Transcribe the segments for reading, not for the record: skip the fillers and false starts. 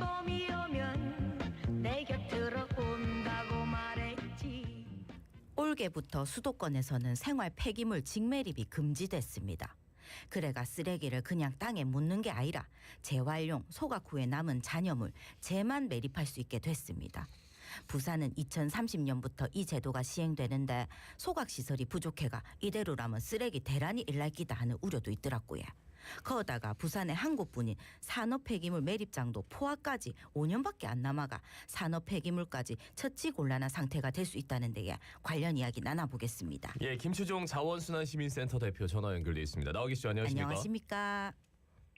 봄이 오면 내 곁으로 온다고 말했지. 올해부터 수도권에서는 생활 폐기물 직매립이 금지됐습니다. 그래가 쓰레기를 그냥 땅에 묻는 게 아니라 재활용, 소각 후에 남은 잔여물, 재만 매립할 수 있게 됐습니다. 부산은 2030년부터 이 제도가 시행되는데 소각시설이 부족해가 이대로라면 쓰레기 대란이 일날 기다 하는 우려도 있더라고요. 거기다가 부산의 한 곳뿐인 산업폐기물 매립장도 포화까지 5년밖에 안 남아가 산업폐기물까지 처치곤란한 상태가 될 수 있다는 데에 관련 이야기 나눠보겠습니다. 예, 김추종 자원순환시민센터 대표 전화 연결돼 있습니다. 나와 계시죠? 안녕하십니까? 안녕하십니까?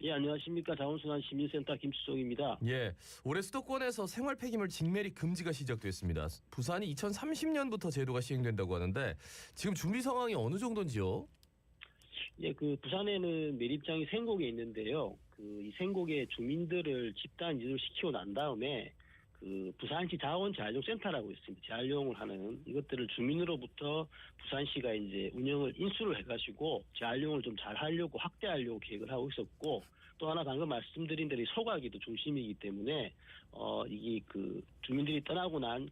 예, 안녕하십니까. 자원순환시민센터 김추종입니다. 예, 올해 수도권에서 생활 폐기물 직매립 금지가 시작됐습니다. 부산이 2030년부터 제도가 시행된다고 하는데 지금 준비 상황이 어느 정도인지요? 예, 부산에는 매립장이 생곡에 있는데요. 이 생곡의 주민들을 집단 이주를 시키고 난 다음에 부산시 자원재활용센터라고 있습니다. 재활용을 하는 이것들을 주민으로부터 부산시가 이제 운영을 인수를 해가지고 재활용을 좀 잘 하려고 확대하려고 계획을 하고 있었고, 또 하나 방금 말씀드린 대로 소각이 또 중심이기 때문에 이게 주민들이 떠나고 난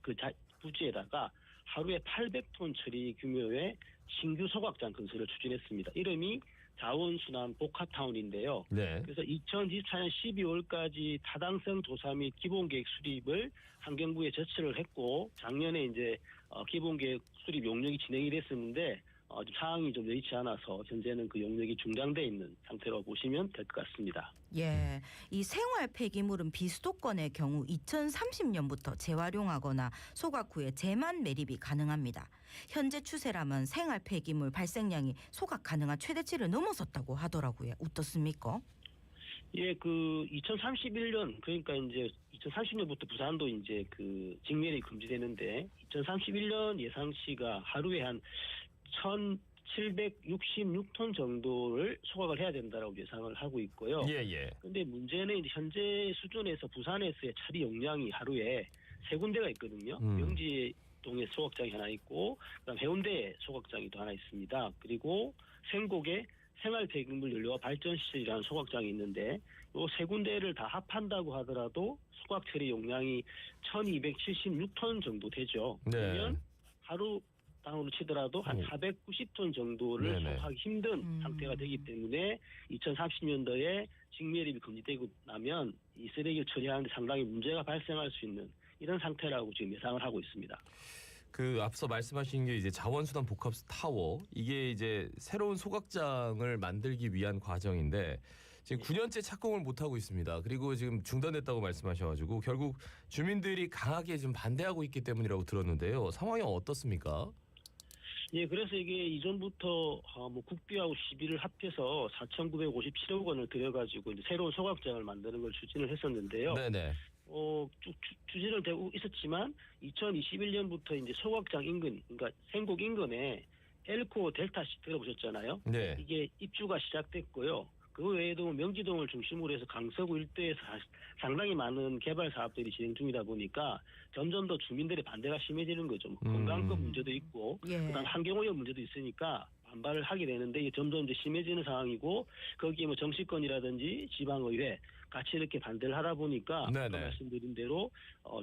부지에다가 하루에 800톤 처리 규모의 신규 소각장 건설을 추진했습니다. 이름이 자원순환 복합타운인데요. 네. 그래서 2024년 12월까지 타당성 조사 및 기본계획 수립을 환경부에 제출을 했고, 작년에 이제 기본계획 수립 용역이 진행이 됐었는데 상황이 좀 여의치 않아서 현재는 그 용역이 중단돼 있는 상태로 보시면 될 것 같습니다. 예, 이 생활 폐기물은 비수도권의 경우 2030년부터 재활용하거나 소각 후에 재만 매립이 가능합니다. 현재 추세라면 생활 폐기물 발생량이 소각 가능한 최대치를 넘어섰다고 하더라고요. 어떻습니까? 예, 2031년, 그러니까 이제 2030년부터 부산도 이제 직매립이 금지되는데, 2031년 예상치가 하루에 한 1,766톤 정도를 소각을 해야 된다라고 예상을 하고 있고요. 예. 근데 문제는 이제 현재 수준에서 부산에서의 처리 용량이 하루에 3군데가 있거든요. 명지동에 소각장이 하나 있고, 그다음 해운대에 소각장이 또 하나 있습니다. 그리고 생곡에 생활 폐기물 연료와 발전시설이라는 소각장이 있는데, 이 3군데를 다 합한다고 하더라도 소각 처리 용량이 1,276톤 정도 되죠. 네. 그러면 하루 땅으로 치더라도 한 490톤 정도를 소각하기 힘든 상태가 되기 때문에 2030년도에 직매립이 금지되고 나면 이 쓰레기를 처리하는 데 상당히 문제가 발생할 수 있는 이런 상태라고 지금 예상을 하고 있습니다. 앞서 말씀하신 게 이제 자원수단 복합 타워, 이게 이제 새로운 소각장을 만들기 위한 과정인데 지금 9년째 착공을 못 하고 있습니다. 그리고 지금 중단됐다고 말씀하셔가지고 결국 주민들이 강하게 좀 반대하고 있기 때문이라고 들었는데요. 상황이 어떻습니까? 예, 그래서 이게 이전부터 국비하고 시비를 합해서 4,957억 원을 들여가지고 이제 새로운 소각장을 만드는 걸 추진을 했었는데요. 네네. 쭉 추진을 되고 있었지만 2021년부터 이제 소각장 인근, 그러니까 생곡 인근에 엘코 델타시 들어보셨잖아요. 네. 이게 입주가 시작됐고요. 그 외에도 명지동을 중심으로 해서 강서구 일대에서 상당히 많은 개발 사업들이 진행 중이다 보니까 점점 더 주민들의 반대가 심해지는 거죠. 건강법 문제도 있고, 그다음 환경오염 문제도 있으니까 반발을 하게 되는데 이게 점점 이제 심해지는 상황이고, 거기에 정치권이라든지 지방의회 같이 이렇게 반대를 하다 보니까 아까 말씀드린 대로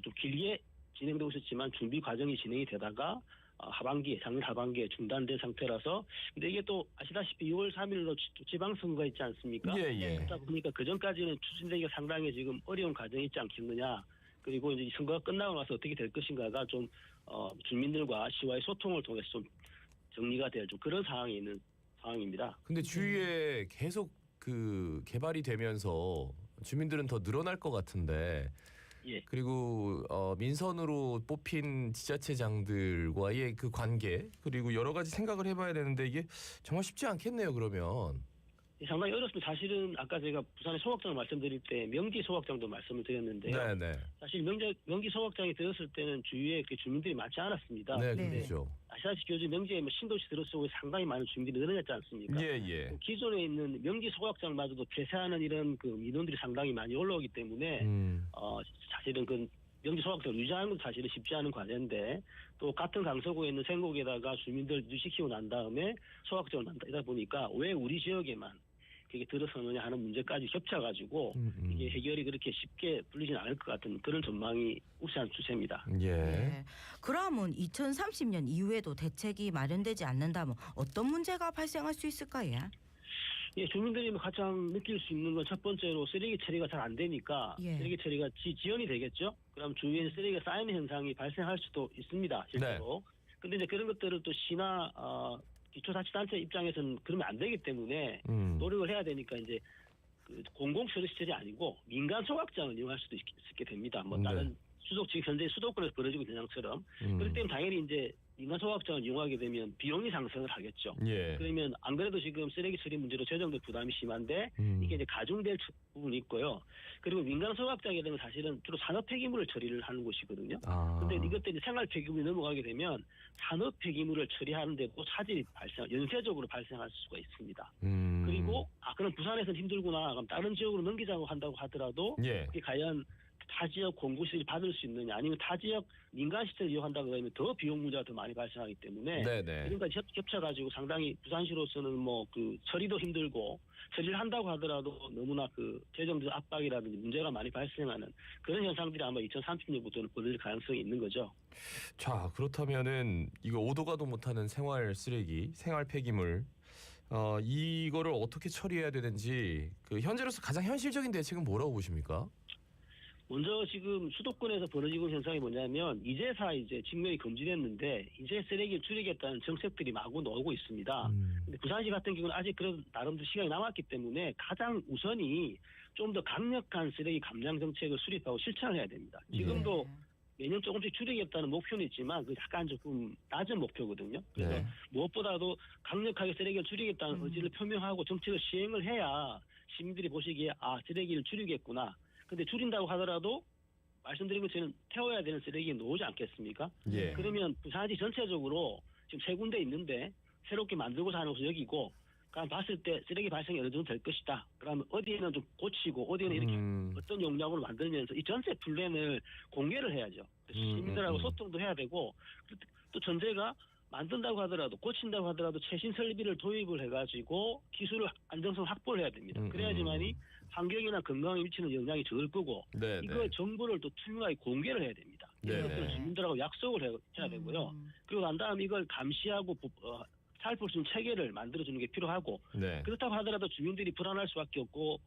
좀 길게 진행되고 있었지만 준비 과정이 진행이 되다가 작년 하반기에 중단된 상태라서, 근데 이게 또 아시다시피 6월 3일로 지방선거가 있지 않습니까? 예. 그러다 보니까 그 전까지는 추진되기가 상당히 지금 어려운 과정이 있지 않겠느냐. 그리고 이제 선거가 끝나고 나서 어떻게 될 것인가가 좀 주민들과 시와의 소통을 통해서 좀 정리가 될 좀 그런 상황에 있는 상황입니다. 근데 주위에 계속 개발이 되면서 주민들은 더 늘어날 것 같은데. 예. 그리고 민선으로 뽑힌 지자체장들과의 그 관계, 그리고 여러 가지 생각을 해봐야 되는데 이게 정말 쉽지 않겠네요. 그러면 상당히 어렵습니다. 사실은 아까 제가 부산의 소각장을 말씀드릴 때 명지 소각장도 말씀을 드렸는데요. 네네. 사실 명지 소각장이 들었을 때는 주위에 주민들이 많지 않았습니다. 네, 그렇죠. 아시다시피 요즘 명지에 신도시 들어서고 상당히 많은 주민들이 늘어났지 않습니까? 예. 기존에 있는 명지 소각장마저도 폐쇄하는 이런 민원들이 상당히 많이 올라오기 때문에 사실은 명지 소각장을 유지하는 것도 사실은 쉽지 않은 과제인데, 또 같은 강서구에 있는 생곡에다가 주민들 유치시키고 난 다음에 소각장을 만들다 보니까 왜 우리 지역에만 그게 들어서느냐 하는 문제까지 겹쳐가지고 이게 해결이 그렇게 쉽게 풀리진 않을 것 같은 그런 전망이 우세한 추세입니다. 예. 네. 그러면 2030년 이후에도 대책이 마련되지 않는다면 어떤 문제가 발생할 수 있을까요? 예, 주민들이 가장 느낄 수 있는 건 첫 번째로 쓰레기 처리가 잘 안 되니까 예. 쓰레기 처리가 지연이 되겠죠. 그럼 주위에 쓰레기가 쌓이는 현상이 발생할 수도 있습니다. 실제로. 근데 이제 그런 것들을 또 시나 기초자치단체 입장에서는 그러면 안 되기 때문에 노력을 해야 되니까 이제 그 공공처리 시설이 아니고 민간 소각장을 이용할 수도 있게 됩니다. 뭐 다른 지금 현재 수도권에서 벌어지고 있는 현상처럼. 그렇기 때문에 당연히 이제 민간 소각장을 이용하게 되면 비용이 상승을 하겠죠. 예. 그러면 안 그래도 지금 쓰레기 처리 문제로 재정적 부담이 심한데 이게 이제 가중될 부분이 있고요. 그리고 민간 소각장에 대한 사실은 주로 산업 폐기물을 처리를 하는 곳이거든요. 근데 이것들이 생활 폐기물이 넘어가게 되면 산업 폐기물을 처리하는데도 차질이 연쇄적으로 발생할 수가 있습니다. 그리고 그럼 부산에서는 힘들구나. 그럼 다른 지역으로 넘기자고 한다고 하더라도 예. 그게 과연 타 지역 공구시설이 받을 수 있느냐 아니면 타 지역 민간 시설을 이용한다고 하면 더 비용 문제가 더 많이 발생하기 때문에 네네. 지금까지 겹쳐가지고 상당히 부산시로서는 뭐 그 처리도 힘들고 처리를 한다고 하더라도 너무나 그 재정적 압박이라든지 문제가 많이 발생하는 그런 현상들이 아마 2030년부터는 벌어질 가능성이 있는 거죠. 자, 그렇다면은 이거 오도 가도 못하는 생활 쓰레기, 생활 폐기물 이거를 어떻게 처리해야 되는지 그 현재로서 가장 현실적인 대책은 뭐라고 보십니까? 먼저 지금 수도권에서 벌어지고 있는 현상이 뭐냐면 이제서 이제 직면이 금지됐는데 이제 쓰레기를 줄이겠다는 정책들이 마구 나오고 있습니다. 근데 부산시 같은 경우는 아직 그래도 나름대로 시간이 남았기 때문에 가장 우선이 좀 더 강력한 쓰레기 감량 정책을 수립하고 실천을 해야 됩니다. 지금도 매년 조금씩 줄이겠다는 목표는 있지만 그 약간 조금 낮은 목표거든요. 그래서 네. 무엇보다도 강력하게 쓰레기를 줄이겠다는 의지를 표명하고 정책을 시행을 해야 시민들이 보시기에 쓰레기를 줄이겠구나. 근데 줄인다고 하더라도 말씀드린 것처럼 태워야 되는 쓰레기가 나오지 않겠습니까? 예. 그러면 부산시 전체적으로 지금 3군데 있는데 새롭게 만들고자 하는 것을 여기고 그럼 봤을 때 쓰레기 발생이 어느 정도 될 것이다. 그러면 어디에는 좀 고치고 어디에는 이렇게 어떤 용량으로 만들면서 이 전체 플랜을 공개를 해야죠. 시민들하고 소통도 해야 되고 또 전제가 만든다고 하더라도 고친다고 하더라도 최신 설비를 도입을 해가지고 기술을 안정성 확보를 해야 됩니다. 그래야지만이 환경이나 건강에 미치는 영향이 적을 거고 네, 이거 네. 정보를 또 투명하게 공개를 해야 됩니다. 이런 네, 것들을 네. 주민들하고 약속을 해야 되고요. 그리고 난 다음에 이걸 감시하고 살필 수 있는 체계를 만들어주는 게 필요하고 네. 그렇다고 하더라도 주민들이 불안할 수밖에 없고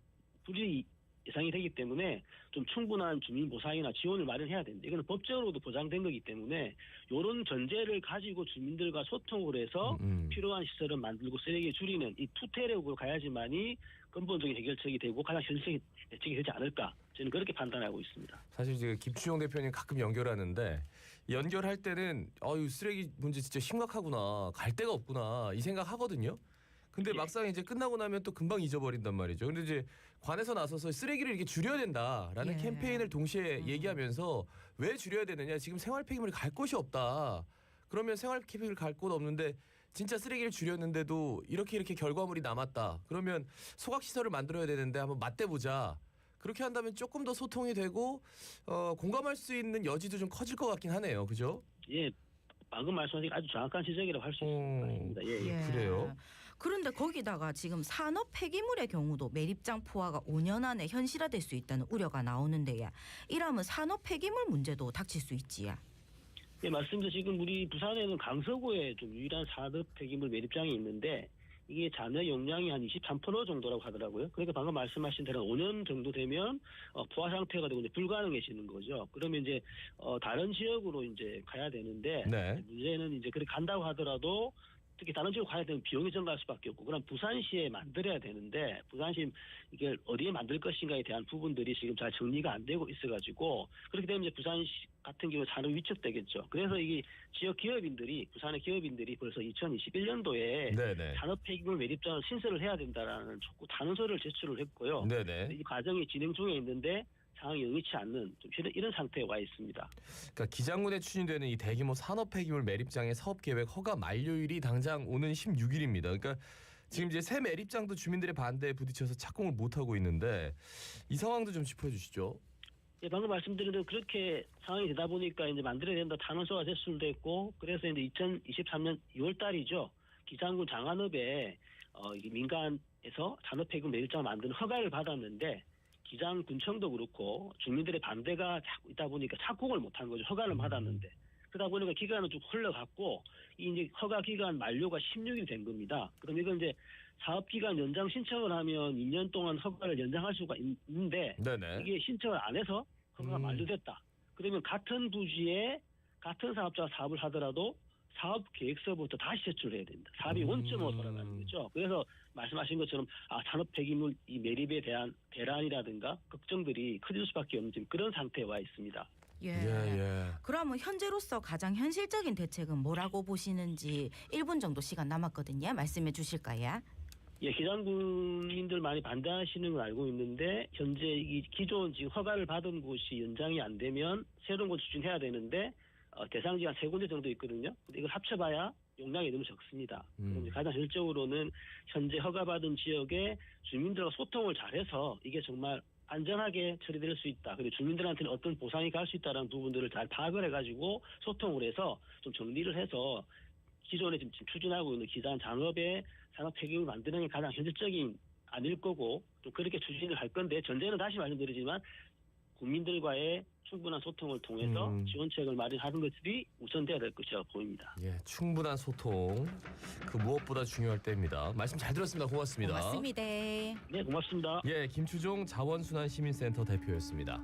불이 예상이 되기 때문에 좀 충분한 주민 보상이나 지원을 마련해야 됩니다. 이거는 법적으로도 보장된 거기 때문에 이런 전제를 가지고 주민들과 소통을 해서 필요한 시설을 만들고 쓰레기 줄이는 이 투태력으로 가야지만이 근본적인 해결책이 되고 가장 현실적인 대책이 되지 않을까 저는 그렇게 판단하고 있습니다. 사실 지금 김추영 대표님 가끔 연결하는데 연결할 때는 이 쓰레기 문제 진짜 심각하구나, 갈 데가 없구나 이 생각 하거든요. 근데 예. 막상 이제 끝나고 나면 또 금방 잊어버린단 말이죠. 근데 이제 관에서 나서서 쓰레기를 이렇게 줄여야 된다라는 예. 캠페인을 동시에 얘기하면서 왜 줄여야 되느냐? 지금 생활 폐기물이 갈 곳이 없다. 그러면 생활 폐기물 갈 곳 없는데 진짜 쓰레기를 줄였는데도 이렇게 결과물이 남았다. 그러면 소각 시설을 만들어야 되는데 한번 맞대보자. 그렇게 한다면 조금 더 소통이 되고 공감할 수 있는 여지도 좀 커질 것 같긴 하네요. 그죠? 예, 방금 말씀하신 아주 정확한 지적이라고 할 수 있습니다. 예. 그래요? 그런데 거기다가 지금 산업 폐기물의 경우도 매립장 포화가 5년 안에 현실화될 수 있다는 우려가 나오는데요. 이러면 산업 폐기물 문제도 닥칠 수 있지요. 예, 맞습니다. 지금 우리 부산에는 강서구에 좀 유일한 산업 폐기물 매립장이 있는데 이게 잔여 용량이 한 23% 정도라고 하더라고요. 그러니까 방금 말씀하신 대로 5년 정도 되면 포화 상태가 되고 이제 불가능해지는 거죠. 그러면 이제 다른 지역으로 이제 가야 되는데 네. 문제는 이제 그렇게 간다고 하더라도 특히 다른 지역으로 가야 되면 비용이 증가할 수밖에 없고 그럼 부산시에 만들어야 되는데 부산시 이게 어디에 만들 것인가에 대한 부분들이 지금 잘 정리가 안 되고 있어가지고 그렇게 되면 이제 부산시 같은 경우 산업이 위축되겠죠. 그래서 이게 지역 기업인들이 부산의 기업인들이 벌써 2021년도에 네네. 산업 폐기물 매립장을 신설을 해야 된다라는 촉구 탄원서를 제출을 했고요. 네네. 이 과정이 진행 중에 있는데 상황이 여의치 않는 좀 이런 상태에 와 있습니다. 그러니까 기장군에 추진되는 이 대규모 산업 폐기물 매립장의 사업 계획 허가 만료일이 당장 오는 16일입니다. 그러니까 지금 이제 새 매립장도 주민들의 반대에 부딪혀서 착공을 못 하고 있는데 이 상황도 좀 짚어주시죠. 예, 방금 말씀드린 대로 그렇게 상황이 되다 보니까 이제 만들어야 된다 탄원서가 제출됐고 그래서 이제 2023년 6월 달이죠. 기장군 장안읍에 이게 민간 기장에서 산업폐기물 매립장을 만드는 허가를 받았는데 기장군청도 그렇고 주민들의 반대가 자꾸 있다 보니까 착공을 못한 거죠. 허가를 받았는데. 그러다 보니까 기간은 좀 흘러갔고 이 이제 허가 기간 만료가 16일 된 겁니다. 그럼 이건 이제 사업 기간 연장 신청을 하면 2년 동안 허가를 연장할 수가 있는데 네네. 이게 신청을 안 해서 허가가 만료됐다. 그러면 같은 부지에 같은 사업자가 사업을 하더라도 사업 계획서부터 다시 제출을 해야 됩니다. 사업이 원점으로 돌아가는 거죠. 그래서 말씀하신 것처럼 산업 폐기물 이 매립에 대한 대란이라든가 걱정들이 커질 수밖에 없는 지금 그런 상태에 와 있습니다. 예. 예. 그러면 현재로서 가장 현실적인 대책은 뭐라고 보시는지 1분 정도 시간 남았거든요. 말씀해 주실까요? 예, 기장군민들 많이 반대하시는 걸 알고 있는데 현재 이 기존 지금 허가를 받은 곳이 연장이 안 되면 새로운 곳 추진해야 되는데 대상지가 3군데 정도 있거든요. 근데 이걸 합쳐봐야 용량이 너무 적습니다. 그럼 가장 현실적으로는 현재 허가받은 지역의 주민들과 소통을 잘해서 이게 정말 안전하게 처리될 수 있다. 그리고 주민들한테는 어떤 보상이 갈 수 있다는 부분들을 잘 파악을 해가지고 소통을 해서 좀 정리를 해서 기존에 지금 추진하고 있는 기장 장업의 산업 폐기물 만드는 게 가장 현실적인 아닐 거고 좀 그렇게 추진을 할 건데 전제는 다시 말씀드리지만 국민들과의 충분한 소통을 통해서 지원책을 마련하는 것들이 우선돼야 될 것이라고 보입니다. 예, 충분한 소통 그 무엇보다 중요할 때입니다. 말씀 잘 들었습니다. 고맙습니다. 고맙습니다. 네, 고맙습니다. 예, 김추종 자원순환시민센터 대표였습니다.